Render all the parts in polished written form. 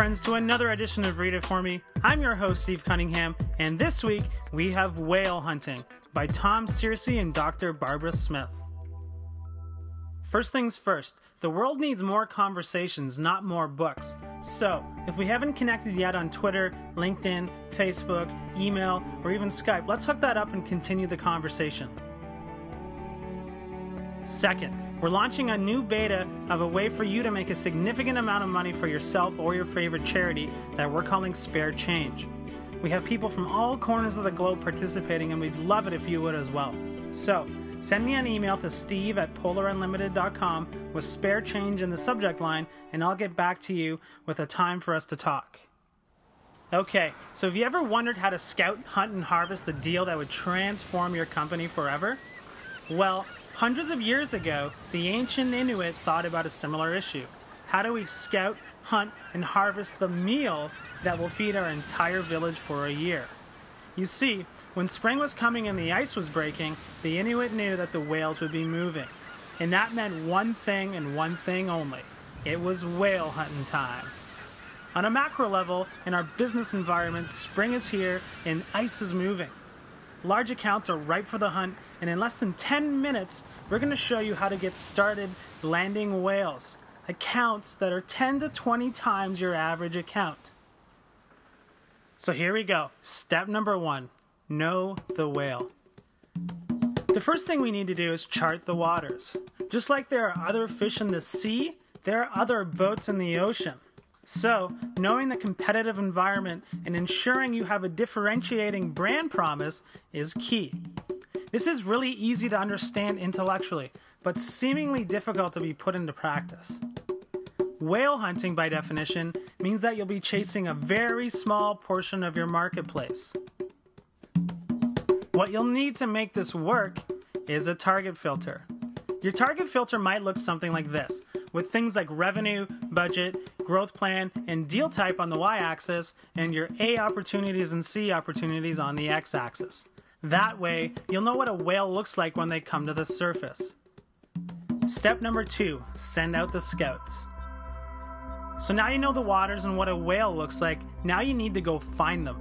friends, to another edition of Read It For Me. I'm your host, Steve Cunningham, and this week we have Whale Hunting by Tom Searcy and Dr. Barbara Smith. First things first, the world needs more conversations, not more books. So, if we haven't connected yet on Twitter, LinkedIn, Facebook, email, or even Skype, let's hook that up and continue the conversation. Second, we're launching a new beta of a way for you to make a significant amount of money for yourself or your favorite charity that we're calling Spare Change. We have people from all corners of the globe participating, and we'd love it if you would as well. So, send me an email to steve@polarunlimited.com with Spare Change in the subject line, and I'll get back to you with a time for us to talk. Okay, so have you ever wondered how to scout, hunt, and harvest the deal that would transform your company forever? Well, hundreds of years ago, the ancient Inuit thought about a similar issue. How do we scout, hunt, and harvest the meal that will feed our entire village for a year? You see, when spring was coming and the ice was breaking, the Inuit knew that the whales would be moving. And that meant one thing and one thing only. It was whale hunting time. On a macro level, in our business environment, spring is here and ice is moving. Large accounts are ripe for the hunt, and in less than 10 minutes, we're going to show you how to get started landing whales, accounts that are 10 to 20 times your average account. So here we go. Step number 1, know the whale. The first thing we need to do is chart the waters. Just like there are other fish in the sea, there are other boats in the ocean. So, knowing the competitive environment and ensuring you have a differentiating brand promise is key. This is really easy to understand intellectually, but seemingly difficult to be put into practice. Whale hunting, by definition, means that you'll be chasing a very small portion of your marketplace. What you'll need to make this work is a target filter. Your target filter might look something like this, with things like revenue, budget, growth plan, and deal type on the y-axis, and your A opportunities and C opportunities on the x-axis. That way, you'll know what a whale looks like when they come to the surface. Step number 2, send out the scouts. So now you know the waters and what a whale looks like, now you need to go find them.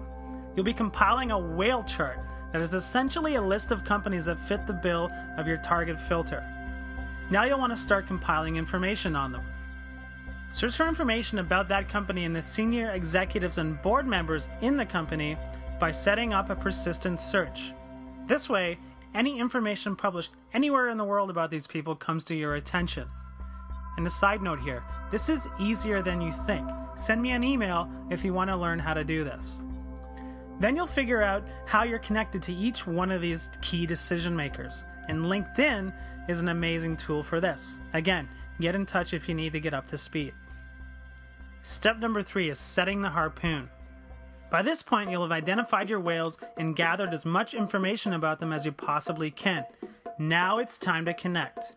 You'll be compiling a whale chart that is essentially a list of companies that fit the bill of your target filter. Now you'll want to start compiling information on them. Search for information about that company and the senior executives and board members in the company by setting up a persistent search. This way, any information published anywhere in the world about these people comes to your attention. And a side note here, this is easier than you think. Send me an email if you want to learn how to do this. Then you'll figure out how you're connected to each one of these key decision makers. And LinkedIn is an amazing tool for this. Again, get in touch if you need to get up to speed. Step number 3 is setting the harpoon. By this point, you'll have identified your whales and gathered as much information about them as you possibly can. Now it's time to connect.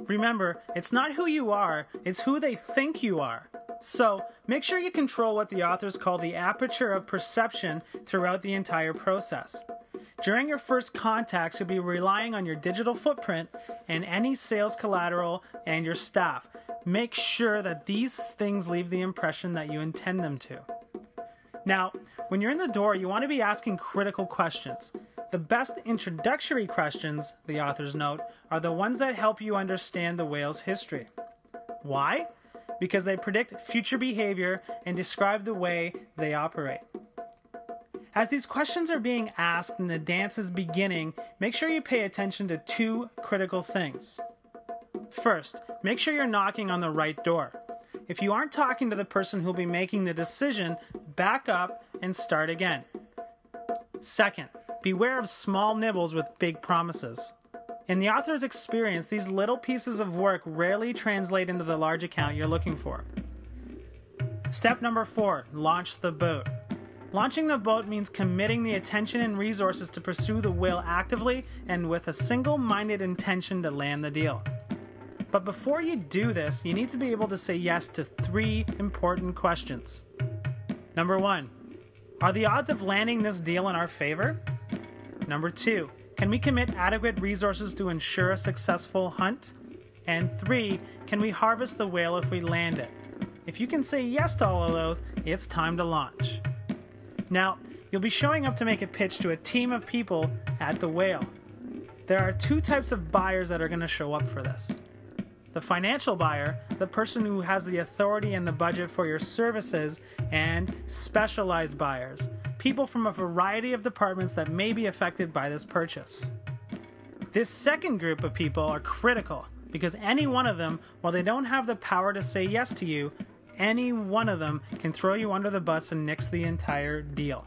Remember, it's not who you are, it's who they think you are. So, make sure you control what the authors call the aperture of perception throughout the entire process. During your first contacts, you'll be relying on your digital footprint and any sales collateral and your staff. Make sure that these things leave the impression that you intend them to. Now, when you're in the door, you want to be asking critical questions. The best introductory questions, the authors note, are the ones that help you understand the whale's history. Why? Because they predict future behavior and describe the way they operate. As these questions are being asked and the dance is beginning, make sure you pay attention to 2 critical things. First, make sure you're knocking on the right door. If you aren't talking to the person who'll be making the decision, back up and start again. Second, beware of small nibbles with big promises. In the author's experience, these little pieces of work rarely translate into the large account you're looking for. Step number 4, launch the boat. Launching the boat means committing the attention and resources to pursue the whale actively and with a single-minded intention to land the deal. But before you do this, you need to be able to say yes to 3 important questions. Number 1, are the odds of landing this deal in our favor? Number 2, can we commit adequate resources to ensure a successful hunt? And 3, can we harvest the whale if we land it? If you can say yes to all of those, it's time to launch. Now, you'll be showing up to make a pitch to a team of people at the Whale. There are two types of buyers that are going to show up for this. The financial buyer, the person who has the authority and the budget for your services, and specialized buyers, people from a variety of departments that may be affected by this purchase. This second group of people are critical because any one of them, while they don't have the power to say yes to you, any one of them can throw you under the bus and nix the entire deal.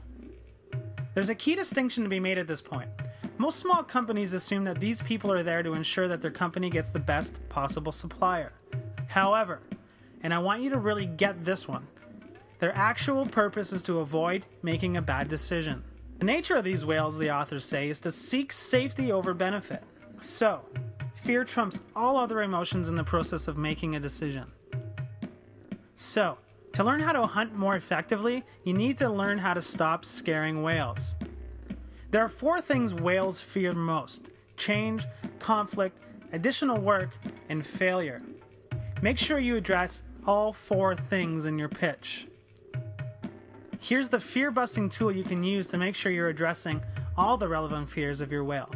There's a key distinction to be made at this point. Most small companies assume that these people are there to ensure that their company gets the best possible supplier. However, and I want you to really get this one, their actual purpose is to avoid making a bad decision. The nature of these whales, the authors say, is to seek safety over benefit. So, fear trumps all other emotions in the process of making a decision. So, to learn how to hunt more effectively, you need to learn how to stop scaring whales. There are 4 things whales fear most: change, conflict, additional work, and failure. Make sure you address all 4 things in your pitch. Here's the fear-busting tool you can use to make sure you're addressing all the relevant fears of your whale.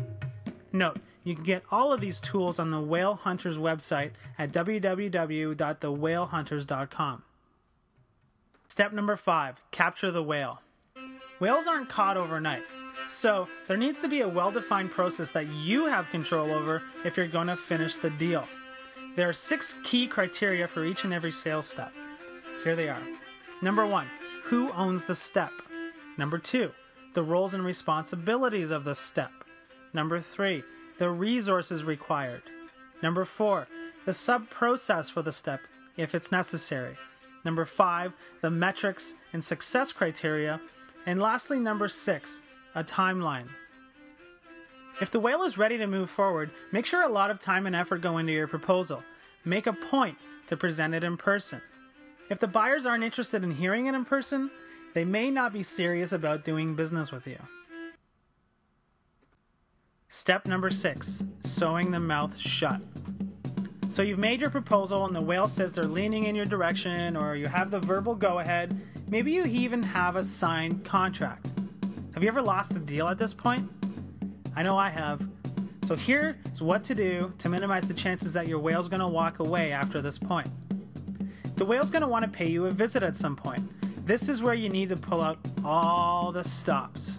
Note, you can get all of these tools on the Whale Hunters website at www.thewhalehunters.com. Step number 5, capture the whale. Whales aren't caught overnight. So, there needs to be a well-defined process that you have control over if you're going to finish the deal. There are 6 key criteria for each and every sales step. Here they are. Number 1, who owns the step? Number 2, the roles and responsibilities of the step. Number 3, the resources required. Number 4, the sub-process for the step, if it's necessary. Number 5, the metrics and success criteria. And lastly, number 6, a timeline. If the whale is ready to move forward, make sure a lot of time and effort go into your proposal. Make a point to present it in person. If the buyers aren't interested in hearing it in person, they may not be serious about doing business with you. Step number 6, sewing the mouth shut. So you've made your proposal and the whale says they're leaning in your direction, or you have the verbal go-ahead. Maybe you even have a signed contract. Have you ever lost a deal at this point? I know I have. So here's what to do to minimize the chances that your whale's going to walk away after this point. The whale's going to want to pay you a visit at some point. This is where you need to pull out all the stops.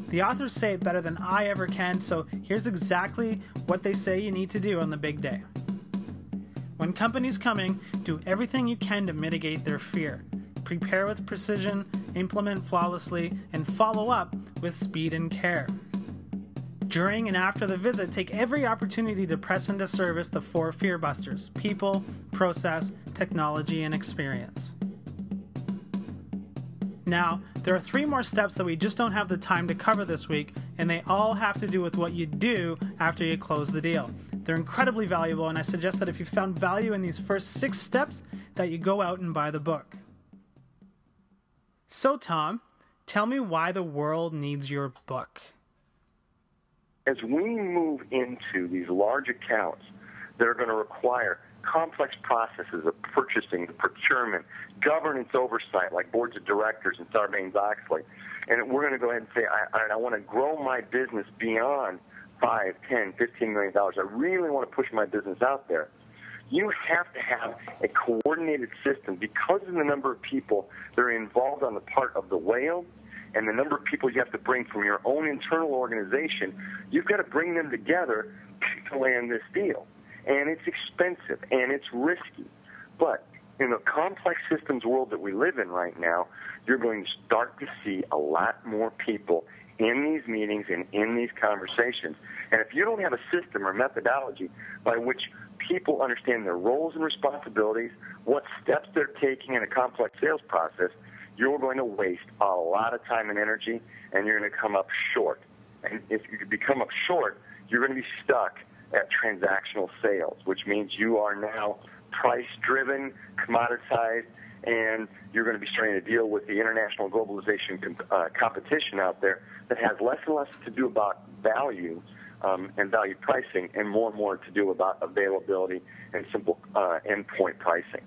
The authors say it better than I ever can, so here's exactly what they say you need to do on the big day. When companies coming, do everything you can to mitigate their fear. Prepare with precision, implement flawlessly, and follow up with speed and care. During and after the visit, take every opportunity to press into service the 4 fear busters: people, process, technology, and experience. Now, there are 3 more steps that we just don't have the time to cover this week, and they all have to do with what you do after you close the deal. They're incredibly valuable, and I suggest that if you found value in these first 6 steps, that you go out and buy the book. So, Tom, tell me why the world needs your book. As we move into these large accounts that are going to require complex processes of purchasing, procurement, governance oversight like boards of directors and Sarbanes-Oxley, and we're going to go ahead and say, I want to grow my business beyond $5, $10, $15 million. I really want to push my business out there. You have to have a coordinated system because of the number of people that are involved on the part of the whale and the number of people you have to bring from your own internal organization. You've got to bring them together to land this deal. And it's expensive and it's risky. But in the complex systems world that we live in right now, you're going to start to see a lot more people in these meetings and in these conversations. And if you don't have a system or methodology by which people understand their roles and responsibilities, what steps they're taking in a complex sales process, you're going to waste a lot of time and energy, and you're going to come up short. And if you become up short, you're going to be stuck at transactional sales, which means you are now price-driven, commoditized, and you're going to be starting to deal with the international globalization competition out there that has less and less to do about value and value pricing and more to do about availability and simple endpoint pricing.